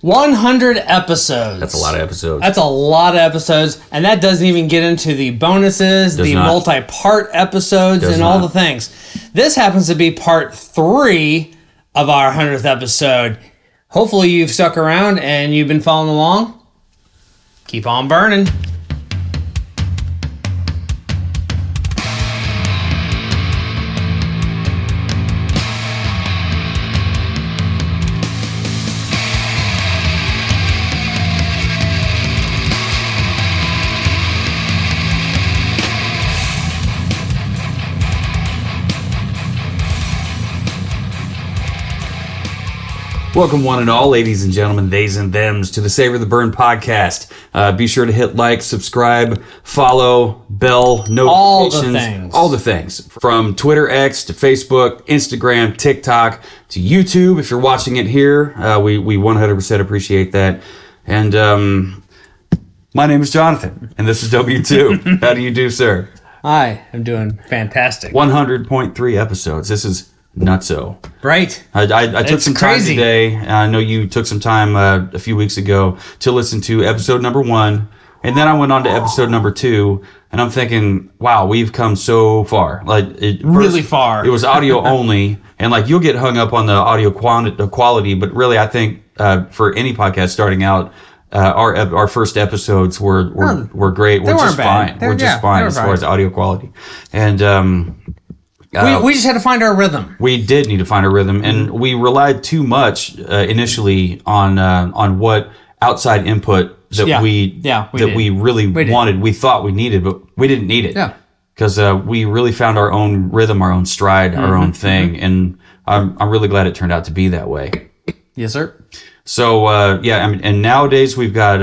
100 episodes. That's a lot of episodes. That's a lot of episodes, and that doesn't even get into the bonuses, the multi-part episodes, and all the things. This happens to be part 3 of our 100th episode. Hopefully you've stuck around and you've been following along. Keep on burning. Welcome one and all, ladies and gentlemen, theys and thems, to the Savor the Burn podcast. Be sure to hit like, subscribe, follow, bell, notifications. All the things. From Twitter X to Facebook, Instagram, TikTok, to YouTube. If you're watching it here, we 100% appreciate that. And my name is Jonathan, and this is W2. How do you do, sir? Hi, I'm doing fantastic. 100.3 episodes. This is nutso. Right. I took some time today. I know you took some time a few weeks ago to listen to episode number 1. And then I went on to episode number 2. And I'm thinking, wow, we've come so far. Really far. It was audio only. And you'll get hung up on the audio quality. But really, I think for any podcast starting out, our first episodes were great. We're just fine. We're just fine as far as audio quality. And we just had to find our rhythm. We did need to find our rhythm, and we relied too much initially on what outside input that we really wanted. We thought we needed, but we didn't need it. Yeah, because we really found our own rhythm, our own stride, our own thing, and I'm really glad it turned out to be that way. Yes, sir. So and nowadays we've got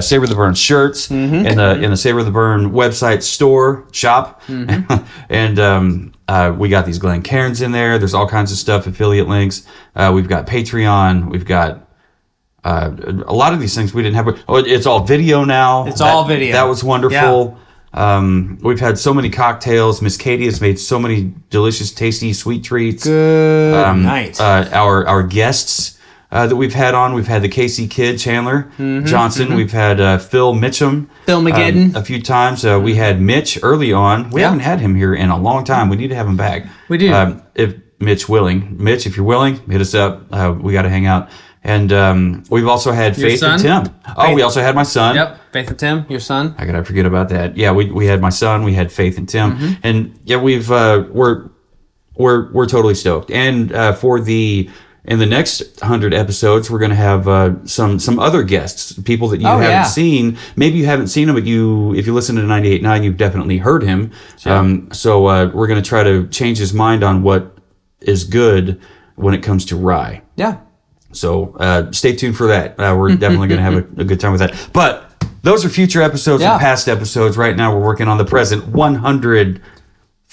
Savor the Burn shirts in the Savor the Burn website shop. And we got these Glen Cairns in there. There's all kinds of stuff, affiliate links. We've got Patreon. We've got a lot of these things we didn't have. Oh, it's all video now. It's all video. That was wonderful. Yeah. We've had so many cocktails. Miss Katie has made so many delicious, tasty, sweet treats. Good night. Our guests that we've had the Casey Kid Chandler Johnson. We've had Phil Mitchum, Phil McGidden, a few times. We had Mitch early on. We haven't had him here in a long time. We need to have him back. We do. If Mitch, if you're willing, hit us up. We got to hang out. And we've also had Faith and Tim. We also had my son. Yep, Faith and Tim, your son. How could I forget about that? Yeah, we had my son. We had Faith and Tim, and we've we're totally stoked. And in the next 100 episodes, we're going to have some other guests, people that you haven't seen. Maybe you haven't seen him, but if you listen to 98.9, you've definitely heard him. Sure. So we're going to try to change his mind on what is good when it comes to rye. Yeah. So stay tuned for that. We're definitely going to have a good time with that. But those are future episodes and past episodes. Right now, we're working on the present 100.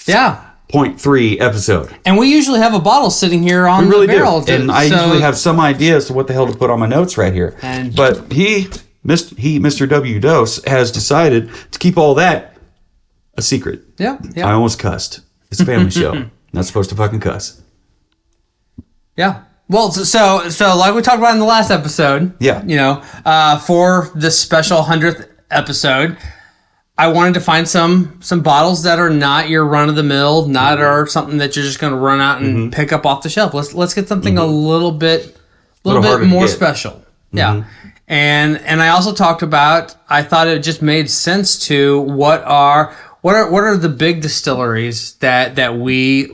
Yeah. 0.3 episode. And we usually have a bottle sitting here on the barrel. And I usually have some idea as to what the hell to put on my notes right here. But Mr. W. Dose, has decided to keep all that a secret. Yeah. I almost cussed. It's a family show. Not supposed to fucking cuss. Yeah. Well, so like we talked about in the last episode. Yeah. For this special 100th episode, I wanted to find some bottles that are not your run of the mill, not are something that you're just going to run out and pick up off the shelf. Let's get something a little bit more special. Yeah. And I also talked about, I thought it just made sense to what are the big distilleries that we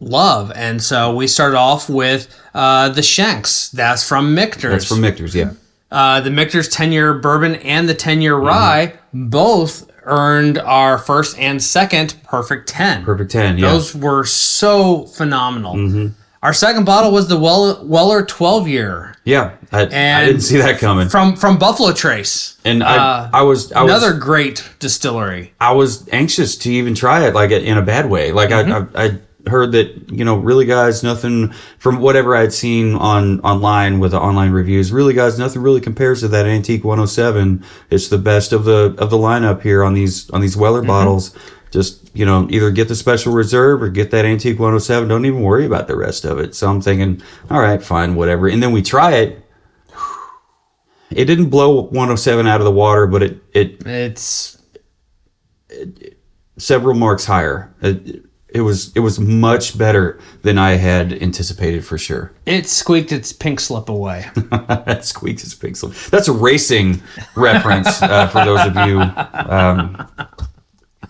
love. And so we started off with the Shanks. That's from Michter's. That's from Michter's, yeah. The Michter's 10-year bourbon and the 10-year rye both earned our first and second Perfect 10. Perfect 10, yeah. Those were so phenomenal. Our second bottle was the Weller 12-year. Yeah, I didn't see that coming. From Buffalo Trace. And I was another great distillery. I was anxious to even try it, in a bad way. I heard that, really guys, nothing from whatever I'd seen online with the online reviews, really guys, nothing really compares to that Antique 107. It's the best of the lineup here on these Weller bottles. Just, either get the special reserve or get that Antique 107. Don't even worry about the rest of it. So I'm thinking, all right, fine, whatever. And then we try it. It didn't blow 107 out of the water, but it's several marks higher. It was much better than I had anticipated for sure. It squeaked its pink slip away. It squeaked its pink slip. That's a racing reference for those of you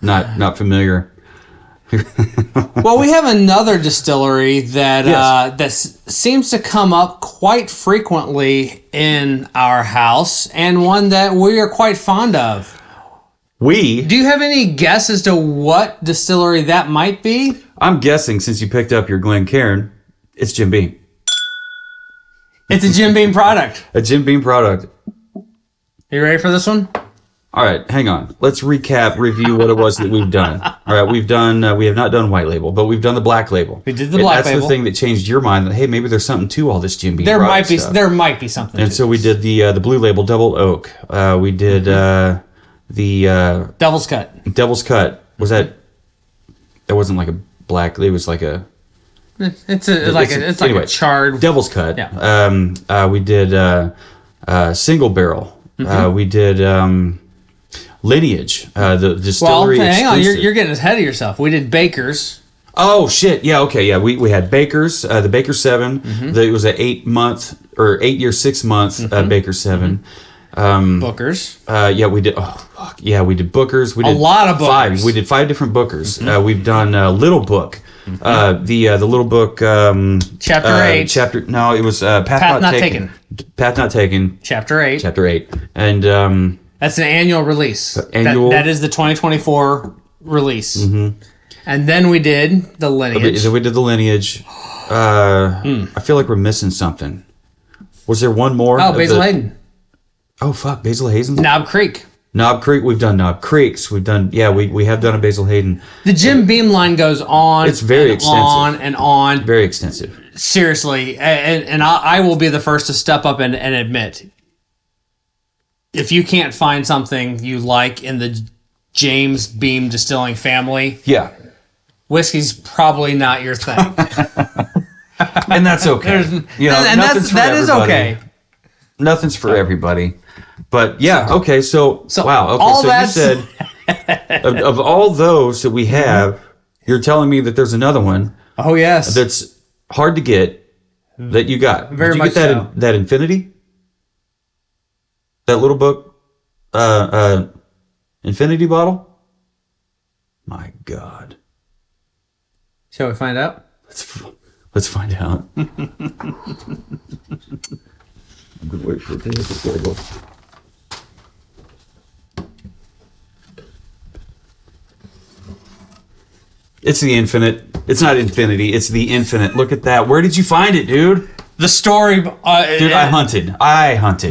not familiar. Well, we have another distillery that seems to come up quite frequently in our house, and one that we are quite fond of. Do you have any guess as to what distillery that might be? I'm guessing, since you picked up your Glencairn, it's Jim Beam. It's a Jim Beam product. A Jim Beam product. You ready for this one? All right, hang on. Let's review what it was that we've done. All right, we have not done white label, but we've done the black label. We did the black label. That's the thing that changed your mind that, hey, maybe there's something to all this Jim Beam There might be something. And so we did the blue label double oak. We did the Devil's Cut. Devil's Cut. Was that wasn't like a black, it was like a it's like a charred Devil's Cut. Yeah. We did single barrel. We did Lineage, the distillery. Well, hang on, exclusive. you're getting ahead of yourself. We did Baker's. Oh shit! Yeah, okay, yeah. We had Baker's, the Baker 7. It was an 8 year, 6 month Baker 7. Booker's. Yeah, we did. Oh fuck! Yeah, we did Booker's. We did a lot of Bookers. 5. We did 5 different Bookers. We've done Little Book. The Little Book. Chapter 8. No, it was Path Not Taken. Path Not Taken. Chapter 8. Chapter 8. And that's an annual release. That is the 2024 release. And then we did the Lineage. We did the Lineage. I feel like we're missing something. Was there one more? Oh, Basil Hayden. Oh fuck, Basil Hayden. Knob Creek. Knob Creek. We've done Knob Creeks. We've done we have done a Basil Hayden. The Jim Beam line goes on. It's very extensive. On and on. Very extensive. Seriously, and I will be the first to step up and admit, if you can't find something you like in the James Beam Distilling family, whiskey's probably not your thing. And that's okay. That is okay. Nothing's for everybody. But okay, so wow. Okay, so you said of all those that we have, you're telling me that there's another one. Oh yes. That's hard to get that you got. Very Did you much get so. that Infinity? That little book Infinity bottle? My God. Shall we find out? Let's find out. I'm going to wait for it to hit the table. It's the Infinite. It's not Infinity. It's the Infinite. Look at that. Where did you find it, dude? The story... dude, I hunted.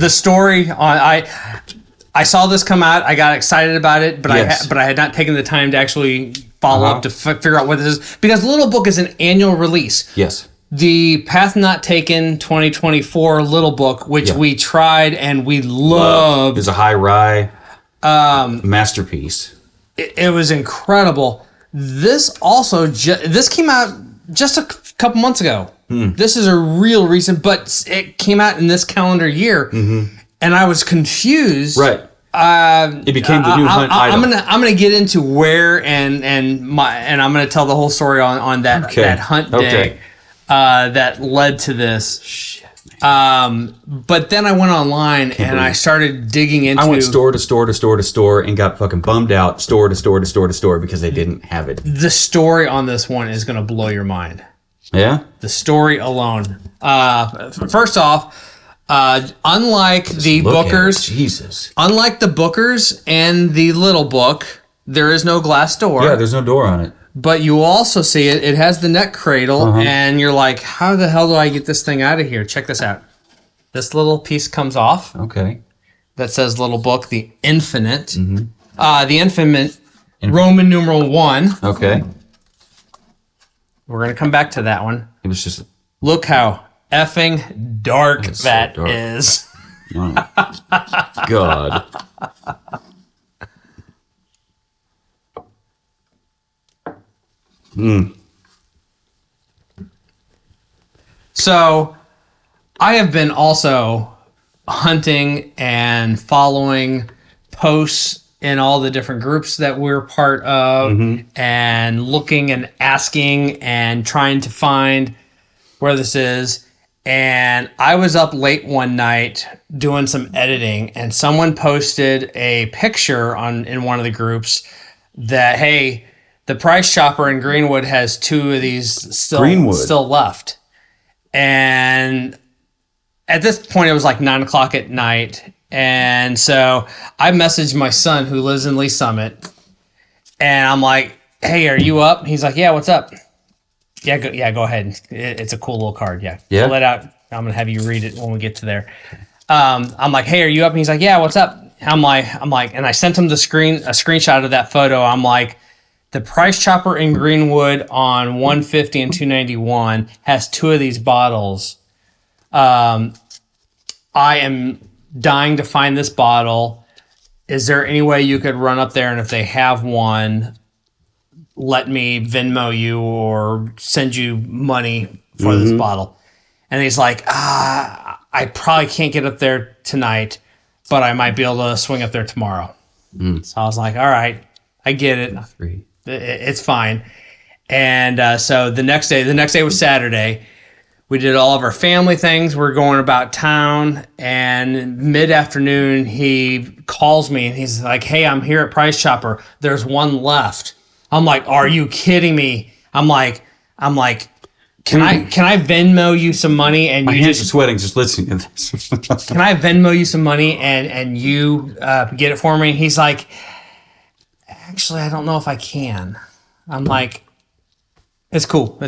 The story... I saw this come out. I got excited about it, but I had not taken the time to actually follow up to figure out what this is. Because Little Book is an annual release. Yes. The Path Not Taken 2024 Little Book, which we tried and we loved. It was a high rye masterpiece. It was incredible. This also this came out just a couple months ago. This is a real recent, but it came out in this calendar year, and I was confused. Right. It became the new hunt item. I'm gonna get into where and I'm gonna tell the whole story on that hunt day that led to this. Shit. But then I went online and I started digging into. I went store to store to store to store and got fucking bummed out. Store to store to store to store because they didn't have it. The story on this one is gonna blow your mind. Yeah. The story alone. First off, unlike the Bookers, unlike the Bookers and the Little Book, there is no glass door. Yeah, there's no door on it. But you also see it has the neck cradle, and you're like, how the hell do I get this thing out of here? Check this out. This little piece comes off. Okay. That says Little Book, the Infinite. The Infinite, Roman numeral 1. Okay. We're going to come back to that one. It was just... Look how effing dark that is. Oh, God. So I have been also hunting and following posts in all the different groups that we're part of and looking and asking and trying to find where this is. And I was up late one night doing some editing, and someone posted a picture in one of the groups that, hey, the Price Chopper in Greenwood has 2 of these still left. And at this point, it was like 9 o'clock at night. And so I messaged my son who lives in Lee Summit, and I'm like, hey, are you up? He's like, yeah, what's up? Go ahead. It's a cool little card. Yeah. Pull it out. I'm going to have you read it when we get to there. I'm like, hey, are you up? And he's like, yeah, what's up? I'm like, and I sent him a screenshot of that photo. I'm like, the Price Chopper in Greenwood on 150 and 291 has 2 of these bottles. I am dying to find this bottle. Is there any way you could run up there, and if they have one, let me Venmo you or send you money for this bottle? And he's like, I probably can't get up there tonight, but I might be able to swing up there tomorrow. So I was like, all right, I get it. It's fine. And so the next day was Saturday. We did all of our family things. We're going about town, and mid-afternoon, he calls me, and he's like, hey, I'm here at Price Chopper. There's one left. I'm like, are you kidding me? I'm like, can I Venmo you some money? And my hands are sweating just listening to this. Can I Venmo you some money and you get it for me? And he's like, actually, I don't know if I can. I'm like, it's cool.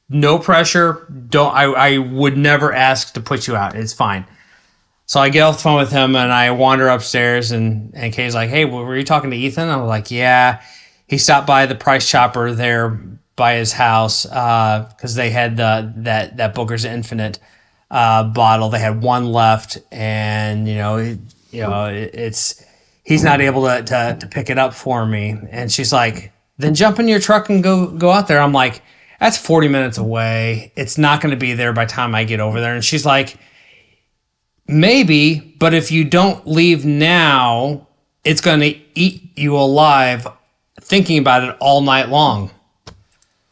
No pressure. I would never ask to put you out. It's fine. So I get off the phone with him and I wander upstairs, and Kay's like, hey, were you talking to Ethan? I was like, yeah. He stopped by the Price Chopper there by his house because they had that Booker's Infinite bottle. They had one left, and he's not able to pick it up for me. And she's like, then jump in your truck and go out there. I'm like, that's 40 minutes away. It's not going to be there by the time I get over there. And she's like, maybe, but if you don't leave now, it's going to eat you alive thinking about it all night long.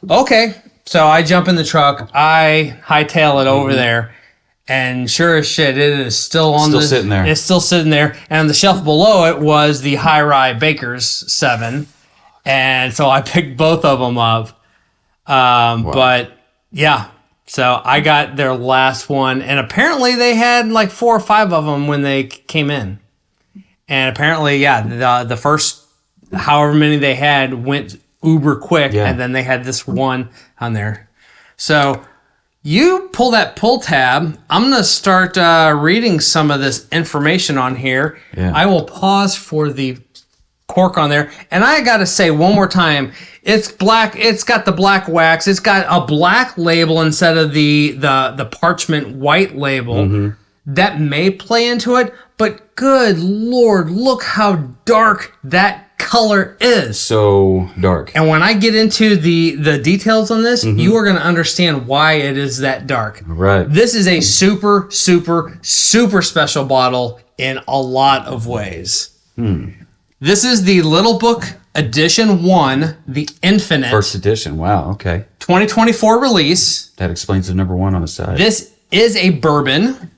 Okay. So I jump in the truck. I hightail it over there. And sure as shit, it is sitting there. It's still sitting there. And on the shelf below it was the High Rye Baker's 7. And so I picked both of them up. Wow. But yeah, so I got their last one, and apparently they had like 4 or 5 of them when they came in. And apparently, yeah, the first however many they had went uber quick, and then they had this one on there. So you pull that pull tab. I'm going to start reading some of this information on here. Yeah. I will pause for the cork on there. And I got to say one more time, it's black. It's got the black wax. It's got a black label instead of the parchment white label. Mm-hmm. That may play into it, but good Lord, look how dark that color is. So dark. And when I get into the details on this, you are going to understand why it is that dark. Right. This is a super, super, super special bottle in a lot of ways. This is the Little Book Edition 1, the Infinite. First edition. Wow. Okay. 2024 release. That explains the number 1 on the side. This is a bourbon.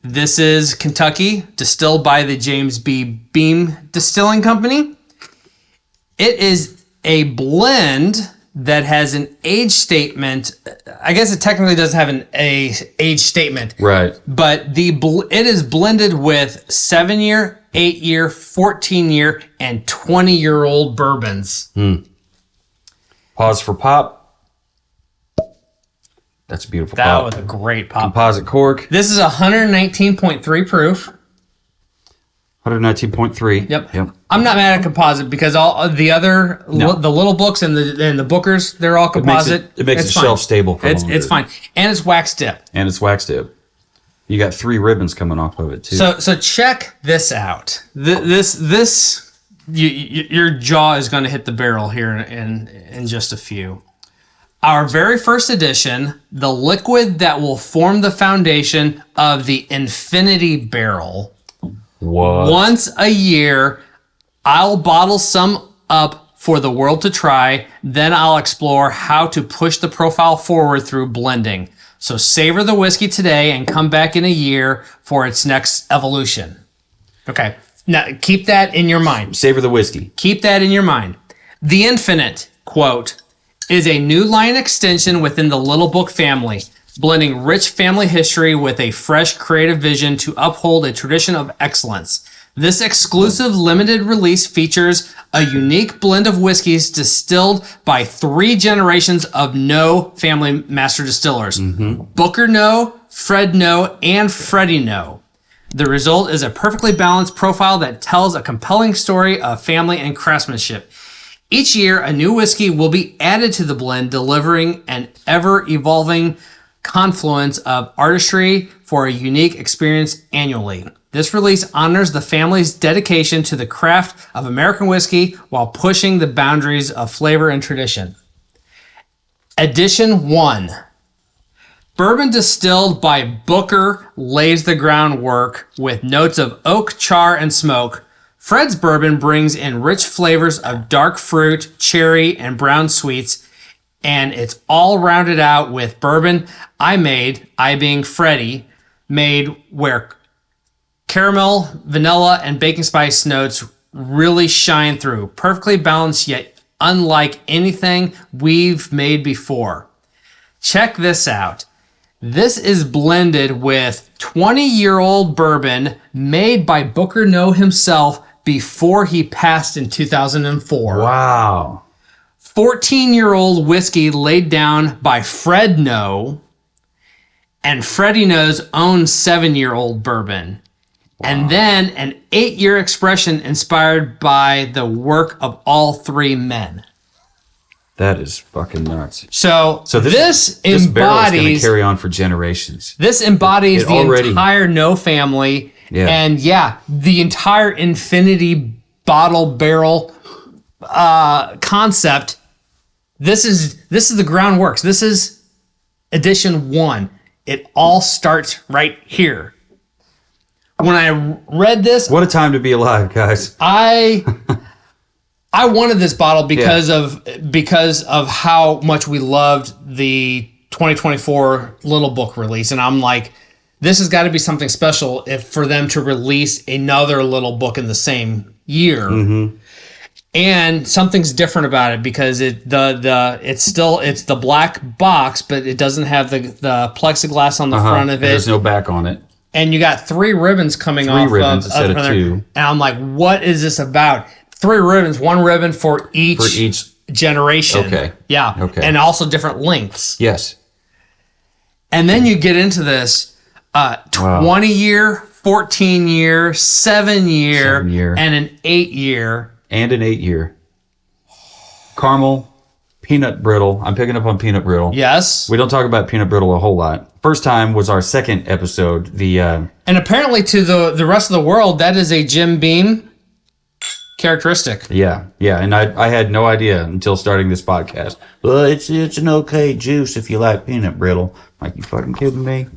This is Kentucky, distilled by the James Beam Distilling Company. It is a blend that has an age statement. I guess it technically doesn't have an age statement. Right. But it is blended with 7-year, 8-year, 14-year, and 20-year-old bourbons. Pause for pop. That's a beautiful pop. That was a great pop. Composite cork. This is 119.3 proof. 119.3. Yep. I'm not mad at composite because all the other the little books and the Bookers, they're all composite. It makes it shelf stable for longer. It's fine. And it's wax dip. You got 3 ribbons coming off of it too. So check this out. This your jaw is going to hit the barrel here in just a few. Our very first edition, the liquid that will form the foundation of the Infinity Barrel. What? Once a year, I'll bottle some up for the world to try. Then I'll explore how to push the profile forward through blending. So savor the whiskey today and come back in a year for its next evolution. Okay, now keep that in your mind. Savor the whiskey. Keep that in your mind. The Infinite, quote, is a new line extension within the Little Book family, blending rich family history with a fresh creative vision to uphold a tradition of excellence. This exclusive limited release features a unique blend of whiskeys distilled by 3 generations of No family master distillers. Booker No, Fred No, and Freddie No. The result is a perfectly balanced profile that tells a compelling story of family and craftsmanship. Each year, a new whiskey will be added to the blend, delivering an ever-evolving confluence of artistry for a unique experience annually. This release honors the family's dedication to the craft of American whiskey while pushing the boundaries of flavor and tradition. Edition 1. Bourbon distilled by Booker lays the groundwork with notes of oak, char, and smoke. Fred's bourbon brings in rich flavors of dark fruit, cherry, and brown sweets, and it's all rounded out with bourbon I being Freddie, made where caramel, vanilla, and baking spice notes really shine through. Perfectly balanced, yet unlike anything we've made before. Check this out. This is blended with 20-year-old bourbon made by Booker No himself before he passed in 2004. Wow. 14-year-old whiskey laid down by Fred No and Freddie No's own 7-year-old bourbon. Wow. And then an 8-year expression inspired by the work of all 3 men. That is fucking nuts. So this barrel is embodies going to carry on for generations. This embodies entire No family. Yeah. And the entire Infinity bottle barrel concept. This is the groundworks. This is edition 1. It all starts right here. When I read this, what a time to be alive, guys. I wanted this bottle because of how much we loved the 2024 Little Book release, and I'm like, this has got to be something special if for them to release another Little Book in the same year. Mm-hmm. And something's different about it because it's the black box, but it doesn't have the plexiglass on the front of it. There's no back on it. And you got 3 ribbons coming off. 3 ribbons instead of 2. And I'm like, what is this about? 3 ribbons, 1 ribbon for each generation. Okay. Yeah. Okay. And also different lengths. Yes. And then you get into this 20-year, 14-year, 7-year, and an 8-year. And an 8-year. Caramel, peanut brittle. I'm picking up on peanut brittle. Yes. We don't talk about peanut brittle a whole lot. First time was our second episode. And apparently to the rest of the world, that is a Jim Beam characteristic. Yeah. And I had no idea until starting this podcast. Well, it's an okay juice if you like peanut brittle. Like, you fucking kidding me?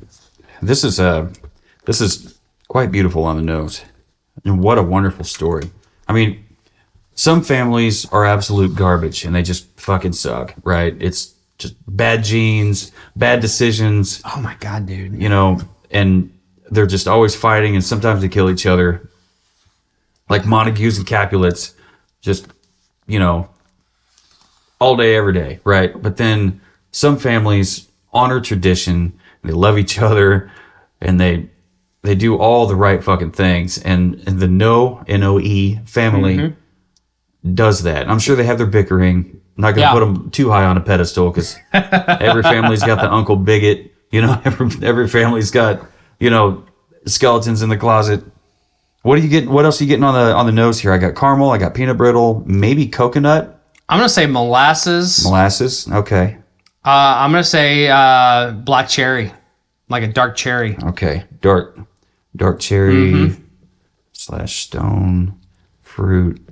This is quite beautiful on the nose. And what a wonderful story. I mean, some families are absolute garbage and they just fucking suck, right? It's just bad genes, bad decisions. Oh my God, dude. And they're just always fighting and sometimes they kill each other. Like Montagues and Capulets, just, all day, every day, right? But then some families honor tradition, they love each other, and they do all the right fucking things. And the No, N-O-E family does that. I'm sure they have their bickering. I'm not going to put them too high on a pedestal because every family's got the uncle bigot. Every family's got, skeletons in the closet. What else are you getting on the nose here? I got caramel, I got peanut brittle, maybe coconut. I'm going to say molasses. Molasses, okay. I'm going to say black cherry, like a dark cherry. Okay, dark cherry / stone fruit.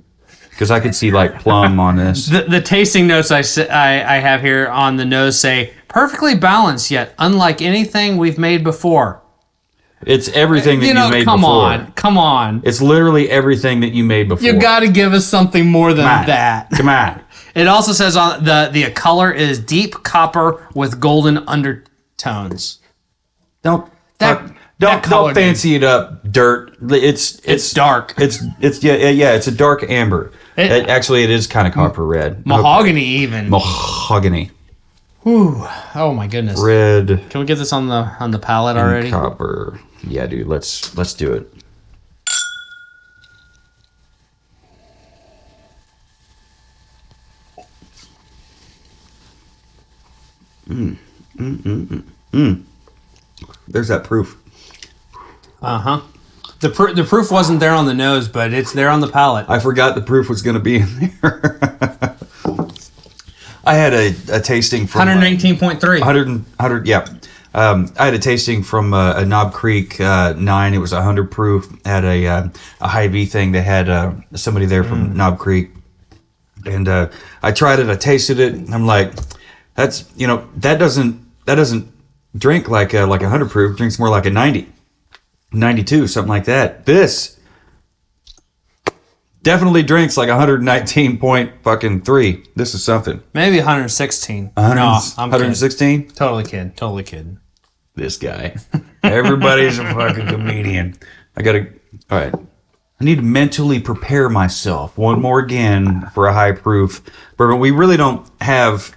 because I could see like plum on this. The tasting notes I have here on the nose say, perfectly balanced, yet unlike anything we've made before. It's everything that you made before. Come on. It's literally everything that you made before. You got to give us something more than that. Come on. It also says on the color is deep copper with golden undertones. Don't fancy it up, dirt. It's dark. It's a dark amber. Actually, it is kind of copper red. Mahogany even. Mahogany. Whew. Oh my goodness. Red. Can we get this on the palate already? Copper. Yeah, dude. Let's do it. There's that proof. Uh-huh. The proof wasn't there on the nose, but it's there on the palate. I forgot the proof was going to be in there. I had a tasting from 119.3. 100, yeah. I had a tasting from a Knob Creek 9. It was 100 proof. Had a Hy-Vee thing. They had somebody there from Knob Creek, and I tried it. I tasted it. I'm like, that doesn't drink like a 100 proof. It drinks more like a 90, 92, something like that. This definitely drinks like 119.3. This is something. Maybe 116. No, I'm 116? Totally kidding. This guy. Everybody's a fucking comedian. All right. I need to mentally prepare myself one more again for a high proof bourbon. We really don't have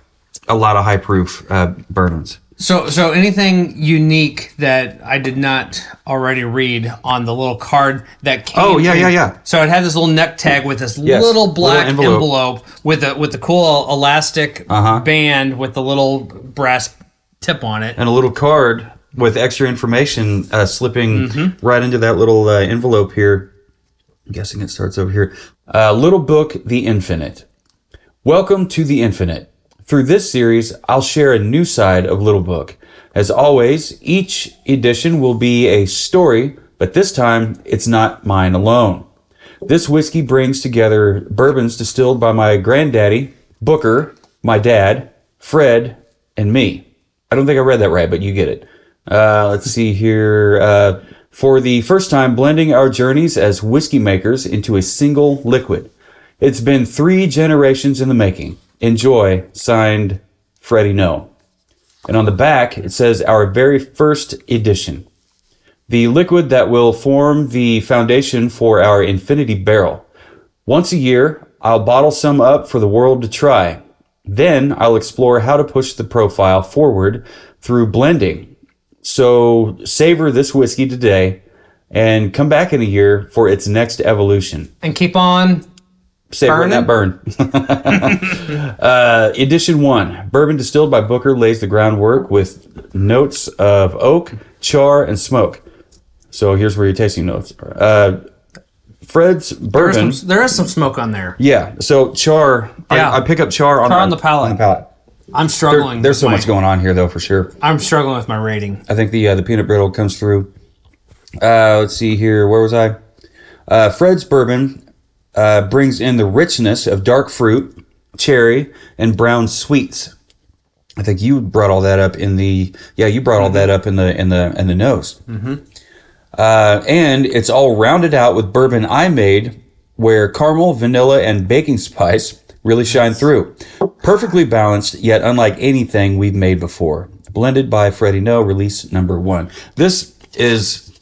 a lot of high proof bourbons. So anything unique that I did not already read on the little card that came? Oh yeah. So it had this little neck tag with this little black envelope with the cool elastic band with the little brass tip on it, and a little card with extra information slipping right into that little envelope here. I'm guessing it starts over here. Little Book, The Infinite. Welcome to the Infinite. Through this series, I'll share a new side of Little Book. As always, each edition will be a story, but this time it's not mine alone. This whiskey brings together bourbons distilled by my granddaddy, Booker, my dad, Fred, and me. I don't think I read that right, but you get it. Let's see here. For the first time, blending our journeys as whiskey makers into a single liquid. It's been 3 generations in the making. Enjoy, signed, Freddie No. And on the back, it says our very first edition. The liquid that will form the foundation for our infinity barrel. Once a year, I'll bottle some up for the world to try. Then I'll explore how to push the profile forward through blending. So savor this whiskey today and come back in a year for its next evolution. And keep on savoring that burn. Edition 1. Bourbon distilled by Booker lays the groundwork with notes of oak, char, and smoke. So here's where your tasting notes are. Fred's bourbon. There is some smoke on there. Yeah. So char. Yeah. I pick up char on the palate. I'm struggling. There's so much going on here, though, for sure. I'm struggling with my rating. I think the peanut brittle comes through. Let's see here. Where was I? Fred's bourbon brings in the richness of dark fruit, cherry, and brown sweets. I think you brought all that up in the all that up in the nose. Mm-hmm. And it's all rounded out with bourbon I made, where caramel, vanilla, and baking spice really shine through. Perfectly balanced, yet unlike anything we've made before. Blended by Freddie No, release number 1. This is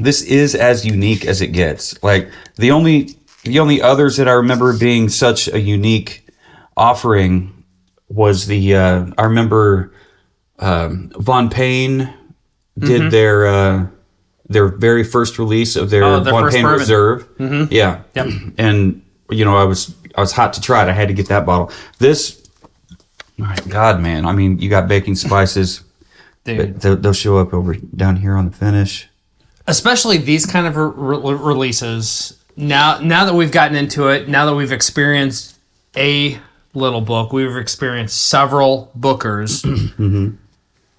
as unique as it gets. Like the only others that I remember being such a unique offering was I remember Von Payne did their very first release of their Von Payne bourbon. Reserve. Mm-hmm. Yeah. Yep. And I was hot to try it. I had to get that bottle. This, my God, man. I mean, you got baking spices. Dude. They'll show up over down here on the finish. Especially these kind of releases. Now that we've gotten into it, now that we've experienced a Little Book, we've experienced several Bookers. Mm-hmm.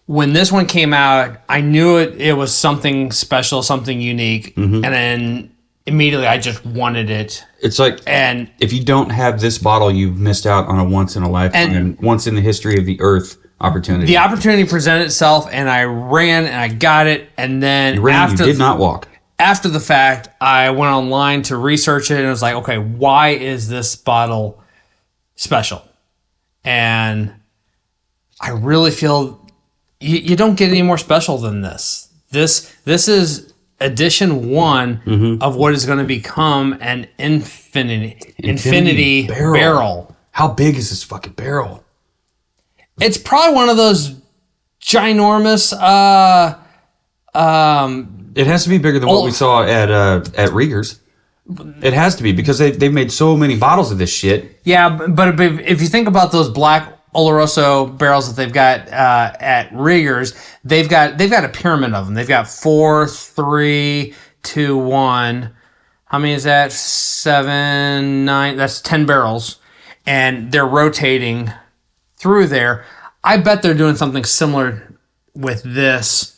When this one came out, I knew it was something special, something unique. Mm-hmm. And then immediately I just wanted it. It's like, and if you don't have this bottle, you've missed out on a once in a lifetime, once in the history of the earth opportunity. The opportunity presented itself, and I ran and I got it. And then you did not walk. After the fact, I went online to research it, and I was like, okay, why is this bottle special? And I really feel you don't get any more special than this. This is edition 1 of what is going to become an infinity barrel. How big is this fucking barrel? It's probably one of those ginormous. It has to be bigger than what we saw at Rieger's. It has to be, because they've made so many bottles of this shit. Yeah, but if you think about those black Oloroso barrels that they've got at Rieger's, they've got a pyramid of them. They've got 4, 3, 2, 1. How many is that? 7, 9. That's 10 barrels, and they're rotating through there. I bet they're doing something similar with this,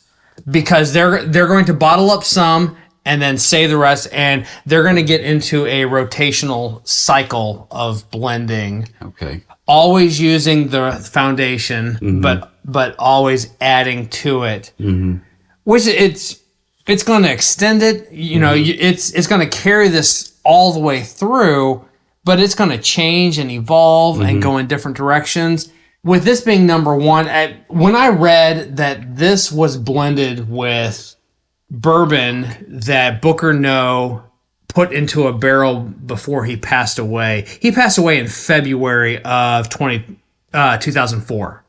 because they're going to bottle up some and then save the rest, and they're going to get into a rotational cycle of blending. Okay. Always using the foundation, but always adding to it. Which it's going to extend it. You know, it's going to carry this all the way through, but it's going to change and evolve and go in different directions. With this being number 1, when I read that this was blended with bourbon that Booker No put into a barrel before he passed away. He passed away in February of 2004.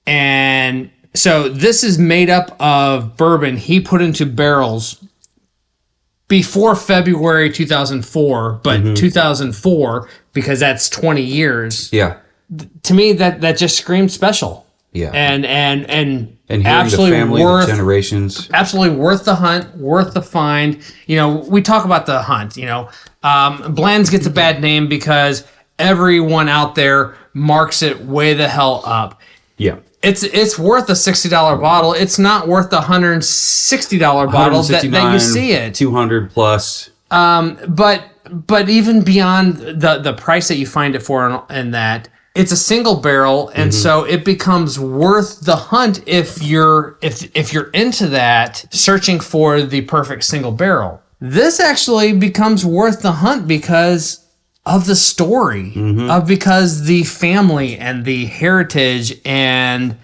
And so this is made up of bourbon he put into barrels before February 2004, but 2004, because that's 20 years. Yeah. To me, that just screams special. Yeah. And hearing absolutely the family, the generations. Absolutely worth the hunt, worth the find. You know, we talk about the hunt, you know. Bland's gets a bad name because everyone out there marks it way the hell up. Yeah. It's worth a $60 bottle. It's not worth the $160 bottle that you see it. 200 plus. But even beyond the price that you find it for in that, it's a single barrel, and so it becomes worth the hunt if you're into that, searching for the perfect single barrel. This actually becomes worth the hunt because of the story, because the family and the heritage and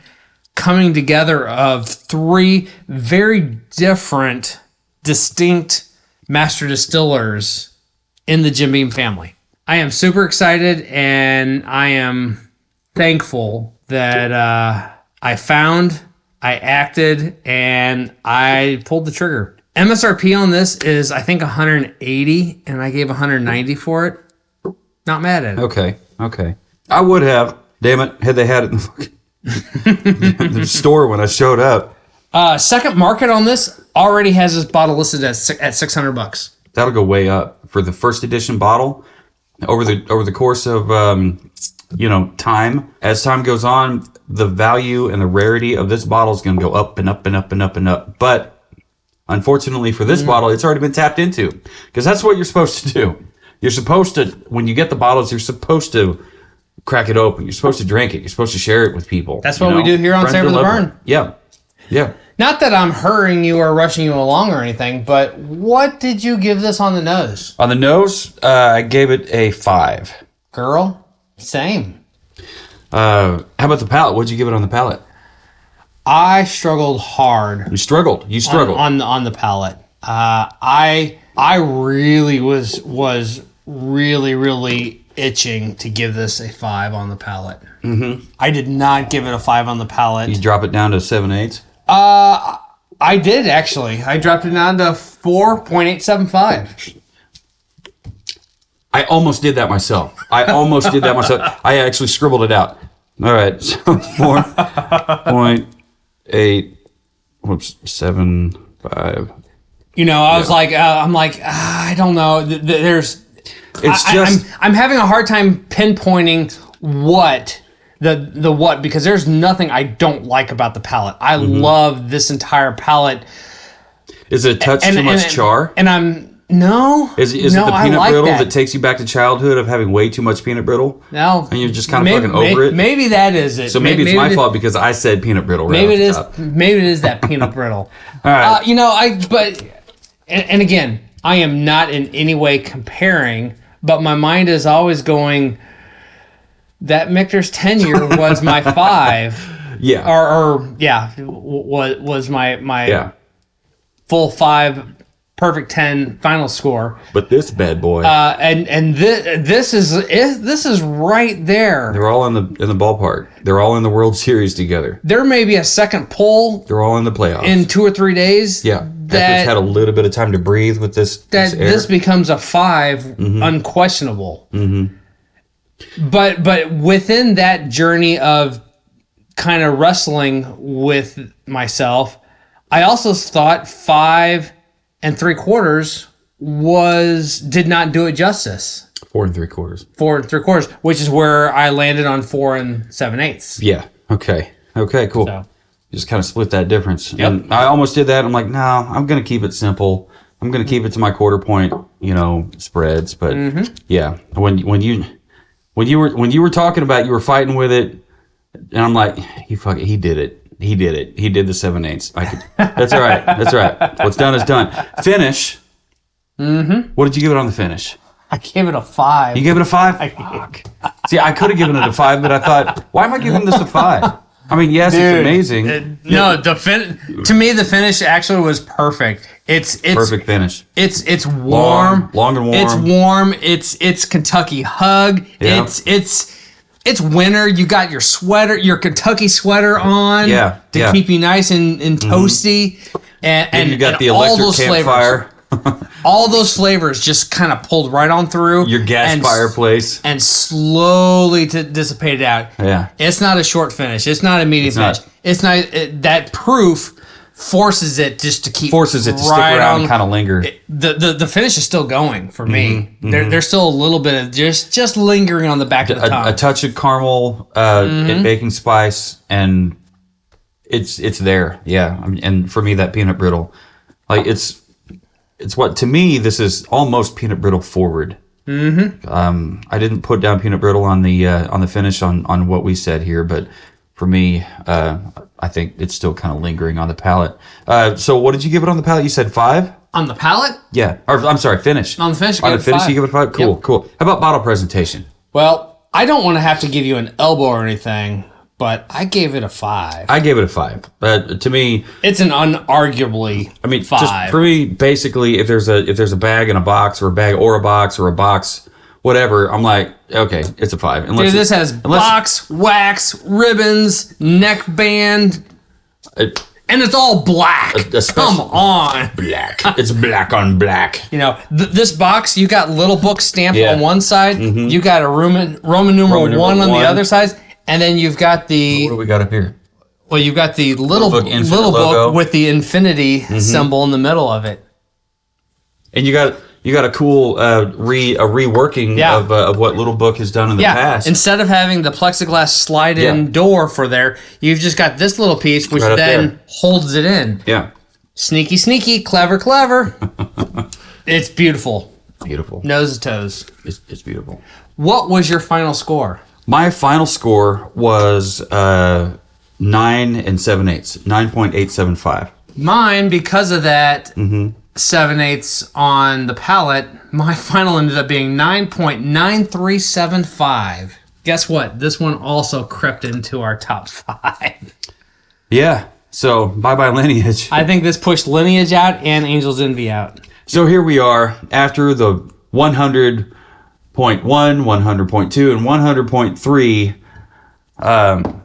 coming together of 3 very different, distinct master distillers in the Jim Beam family. I am super excited, and I am thankful that I acted, and I pulled the trigger. MSRP on this is, I think, $180, and I gave $190 for it. Not mad at it. Okay. I would have. Damn it. Had they had it in the store when I showed up. Second Market on this already has this bottle listed at $600. That'll go way up for the first edition bottle. Over the course of time, as time goes on, the value and the rarity of this bottle is going to go up and up and up and up and up. But unfortunately for this bottle, it's already been tapped into, because that's what you're supposed to do. You're supposed to, when you get the bottles, you're supposed to crack it open. You're supposed to drink it. You're supposed to share it with people. That's what we do here on Savor the Burn. Yeah. Not that I'm hurrying you or rushing you along or anything, but what did you give this on the nose? On the nose, I gave it a 5. Girl, same. How about the palate? What'd you give it on the palate? I struggled hard. You struggled on the palate. I really was really itching to give this a 5 on the palate. I did not give it a 5 on the palate. You drop it down to 7/8? I did, actually. I dropped it down to 4.875. I almost did that myself. I actually scribbled it out. All right, so 4.875. You know, I was like, I don't know. I'm having a hard time pinpointing what the what, because there's nothing I don't like about the palate. I love this entire palate. Is it a touch too much char? And I'm no. Is it the peanut brittle that takes you back to childhood of having way too much peanut brittle? No. And you're just kind of fucking over it? Maybe that is it. So maybe it's my fault because I said peanut brittle right maybe off the top. Maybe it is that peanut brittle. All right. And again, I am not in any way comparing, but my mind is always going, that Michter's 10 year was my 5. Yeah. Was my full 5 perfect 10 final score. But this bad boy. This is right there. They're all in the ballpark. They're all in the World Series together. There may be a second pull. They're all in the playoffs in 2 or 3 days. Yeah. After it's had a little bit of time to breathe with this air. This becomes a 5, unquestionable. Mm-hmm. But within that journey of kind of wrestling with myself, I also thought 5 3/4 did not do it justice. 4 3/4. 4 3/4, which is where I landed on 4 7/8. Yeah. Okay, cool. So, just kind of split that difference. Yep. And I almost did that. I'm like, no, I'm going to keep it simple. I'm going to keep it to my quarter point, spreads. But yeah, when you were talking about, you were fighting with it, and I'm like, he did it. He did it. He did the 7/8. That's all right. That's right. What's done is done. Finish. What did you give it on the finish? I gave it a 5. You gave it a 5? Fuck. See, I could have given it a 5, but I thought, why am I giving this a 5? I mean, yes, it's amazing. To me, the finish actually was perfect. It's perfect finish. It's warm, long and warm. It's warm. It's Kentucky hug. Yeah. It's winter. You got your sweater, your Kentucky sweater on, to keep you nice and toasty. And you got the electric campfire. All those flavors just kind of pulled right on through. Your gas fireplace. And slowly dissipated out. Yeah. It's not a short finish. It's not a medium finish. It's not that proof forces it just to keep to stick around and kind of linger. The finish is still going for me. There's still a little bit of just lingering on the back of the tongue. A touch of caramel and baking spice, and it's there. Yeah. I mean, and for me, that peanut brittle, like it's what, to me, this is almost peanut brittle forward. I didn't put down peanut brittle on the finish on what we said here, but for me, I think it's still kind of lingering on the palate. So what did you give it on the palate? You said 5? On the palate? Yeah. Or I'm sorry, finish. On the finish, you give it 5? Cool, cool. How about bottle presentation? Well, I don't want to have to give you an elbow or anything, but I gave it a 5. I gave it a 5. To me, it's an unarguably 5. Just for me, basically, if there's a bag in a box, or a bag or a box, whatever, I'm like, okay, it's a 5. Dude, this has box, wax, ribbons, neckband, and it's all black. Come on. Black. It's black on black. This box, you got little book stamped on one side, you got a Roman numeral 1 on the other side, and then you've got the... What do we got up here? Well, you've got the little book with the infinity symbol in the middle of it. And you got a cool reworking of what Little Book has done in the past. Instead of having the plexiglass slide-in door for there, you've just got this little piece which then holds it in. Yeah. Sneaky, clever. It's beautiful. Beautiful. Nose to toes. It's beautiful. What was your final score? My final score was 9 7/8, 9.875. Mine, because of that 7/8 on the palate, my final ended up being 9.9375. Guess what? This one also crept into our top 5. Yeah. So bye lineage. I think this pushed lineage out and Angel's Envy out. So here we are after the 100.1, 100.2, and 100.3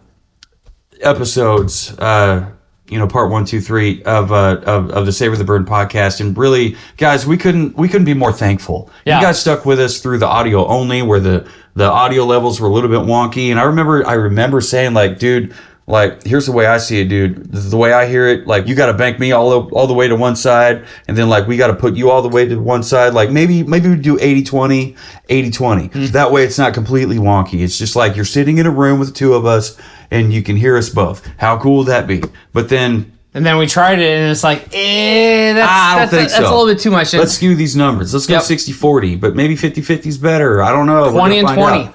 episodes. Part 1, 2, 3 of the Savor the Burn podcast, and really, guys, we couldn't be more thankful. Yeah. You guys stuck with us through the audio only, where the audio levels were a little bit wonky, and I remember saying, like, dude, like, here's the way I see it, dude. The way I hear it, like, you got to bank me all the way to one side, and then, like, we got to put you all the way to one side. Like, maybe we do 80-20, 80-20. That way it's not completely wonky. It's just like you're sitting in a room with the two of us, and you can hear us both. How cool would that be? But then And then we tried it, and it's like, that's a little bit too much. Let's skew these numbers. Let's go 60-40, but maybe 50-50 is better. I don't know. 20 and 20.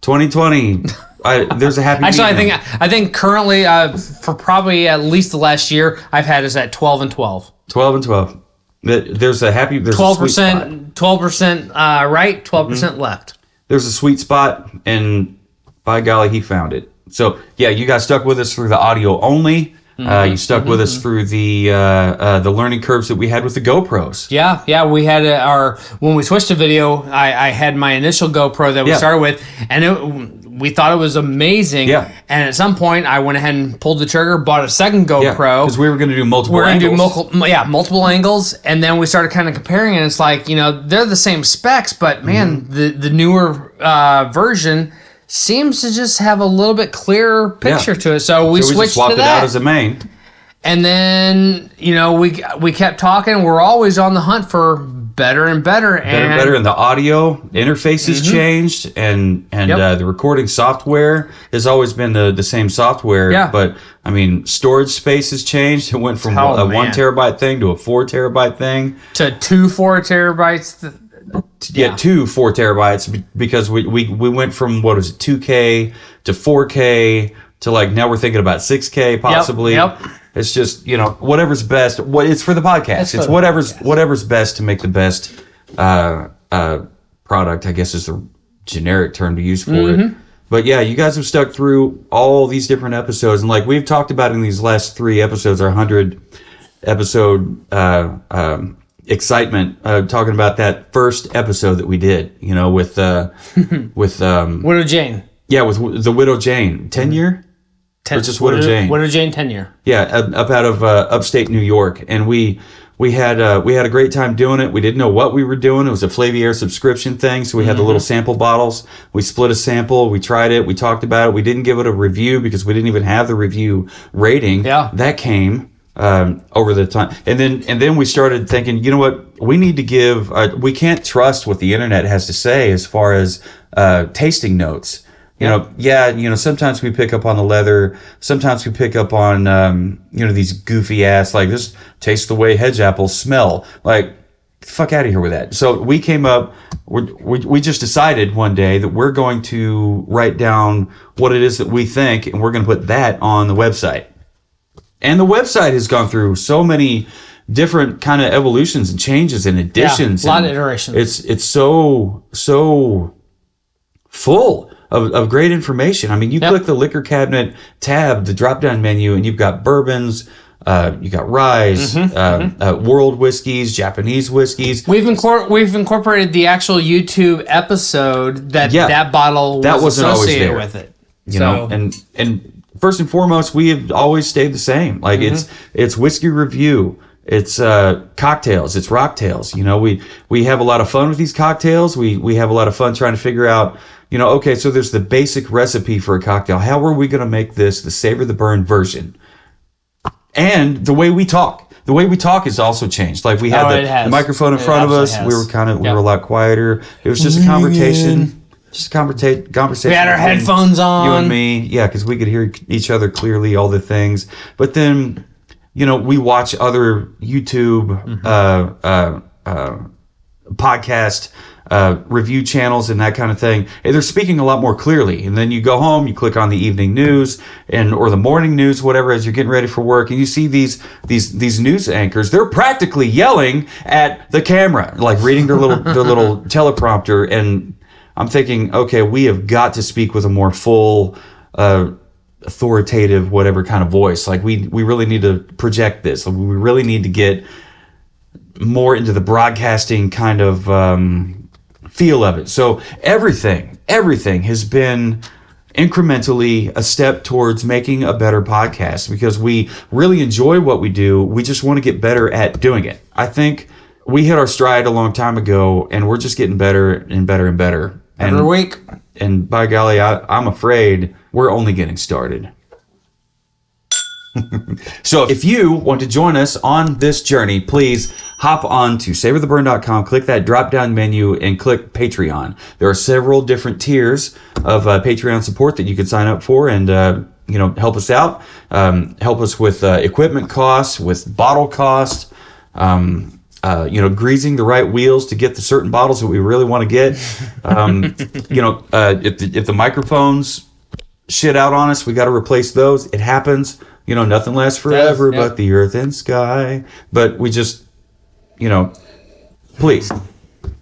20-20. There's a happy Actually, I think currently, for probably at least the last year, I've had us at 12 and 12. 12 and 12. There's a 12%, 12% right, 12% left. There's a sweet spot, and by golly, he found it. So, yeah, you guys stuck with us through the audio only. You stuck with us through the learning curves that we had with the GoPros. Yeah, we had when we switched to video, I had my initial GoPro that we started with, and we thought it was amazing. Yeah. And at some point, I went ahead and pulled the trigger, bought a second GoPro. Because we were going to do multiple angles. Multiple angles, and then we started kind of comparing, and it's like, they're the same specs, but man, the newer version seems to just have a little bit clearer picture to it. So we switched swapped to that. It out as a main. And then, we kept talking. We're always on the hunt for better and better. And the audio interface has changed, and the recording software has always been the same software. Yeah. But, storage space has changed. It went from a 1 terabyte thing to a 4 terabyte thing. To 2 4 terabytes. 2 4 terabytes, because we went from 2K to 4K to now we're thinking about 6K possibly. Yep. It's just whatever's best. It's for the podcast. It's whatever's best to make the best product, I guess is the generic term to use for it. But yeah, you guys have stuck through all these different episodes, and like we've talked about in these last 3 episodes, our 100 episode excitement, talking about that first episode that we did, with Widow Jane. Yeah, with the Widow Jane 10-year. Or just Widow Jane. Widow Jane 10-year. Yeah, up out of upstate New York, and we had a great time doing it. We didn't know what we were doing. It was a Flavier subscription thing, so we had the little sample bottles. We split a sample. We tried it. We talked about it. We didn't give it a review because we didn't even have the review rating. Yeah, that came over the time, and then we started thinking, you know what, we need to give. We can't trust what the internet has to say as far as tasting notes. Sometimes we pick up on the leather. Sometimes we pick up on, these goofy ass, this tastes the way hedge apples smell. Fuck out of here with that. So we came up, we just decided one day that we're going to write down what it is that we think, and we're going to put that on the website. And the website has gone through so many different kind of evolutions and changes and additions. Yeah, a lot of iterations. It's so full of great information. You click the liquor cabinet tab, the drop-down menu, and you've got bourbons, you got ryes, world whiskeys, Japanese whiskeys. We've incorporated the actual YouTube episode that bottle was associated with it. And first and foremost, we have always stayed the same. It's whiskey review. It's cocktails. It's rocktails. We have a lot of fun with these cocktails. We have a lot of fun trying to figure out, okay, so there's the basic recipe for a cocktail. How are we going to make this the Savor the Burn version? And the way we talk. The way we talk has also changed. We had the microphone in front of us. We were we were a lot quieter. It was just a conversation. Just conversation. We had our headphones on. You and me. Yeah, because we could hear each other clearly, all the things. But then, we watch other YouTube podcast review channels and that kind of thing, and they're speaking a lot more clearly. And then you go home, you click on the evening news or the morning news, whatever, as you're getting ready for work, and you see these news anchors. They're practically yelling at the camera, reading their little teleprompter. And I'm thinking, okay, we have got to speak with a more full, authoritative, whatever kind of voice. We really need to project this. We really need to get more into the broadcasting kind of feel of it. So everything has been incrementally a step towards making a better podcast, because we really enjoy what we do. We just want to get better at doing it. I think we hit our stride a long time ago, and we're just getting better and better and better. Every week. And by golly, I'm afraid we're only getting started. So if you want to join us on this journey, please hop on to savortheburn.com, click that drop-down menu, and click Patreon. There are several different tiers of Patreon support that you can sign up for, and help us out. Help us with equipment costs, with bottle costs. Greasing the right wheels to get the certain bottles that we really want to get. If the microphones shit out on us, we got to replace those. It happens. Nothing lasts forever but the earth and sky. But we just, please,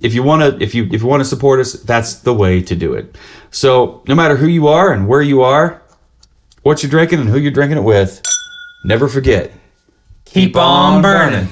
if you want to support us, that's the way to do it. So no matter who you are and where you are, what you're drinking and who you're drinking it with, never forget. Keep on burning.